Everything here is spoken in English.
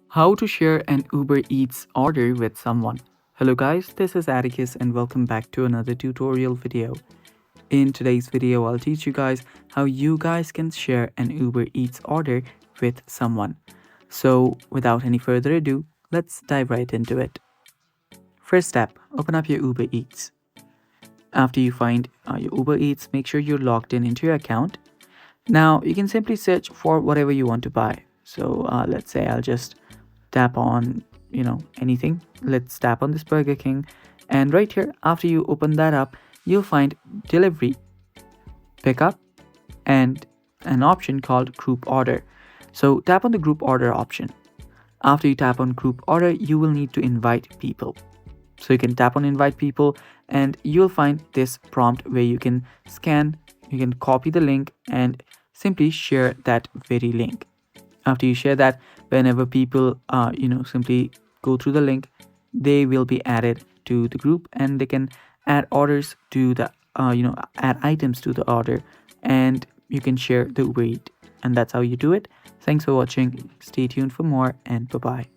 How to share an Uber Eats order with someone. Hello guys, this is Atticus and welcome back to another tutorial video. In today's video, I'll teach you guys how you guys can share an Uber Eats order with someone. So without any further ado, let's dive right into it. First step, open up your Uber Eats. After you find your Uber Eats, make sure you're logged in into your account. Now you can simply search for whatever you want to buy. So let's say I'll just tap on anything. Let's tap on this Burger King, and right here, after you open that up, you'll find delivery, pickup, and an option called group order. So tap on the group order option. After you tap on group order, you will need to invite people. So you can tap on invite people and you'll find this prompt where you can scan, you can copy the link and simply share that very link. After you share that, whenever people simply go through the link, they will be added to the group and they can add orders to the add items to the order, and you can share the weight. And that's how you do it. Thanks for watching. Stay tuned for more, and bye bye.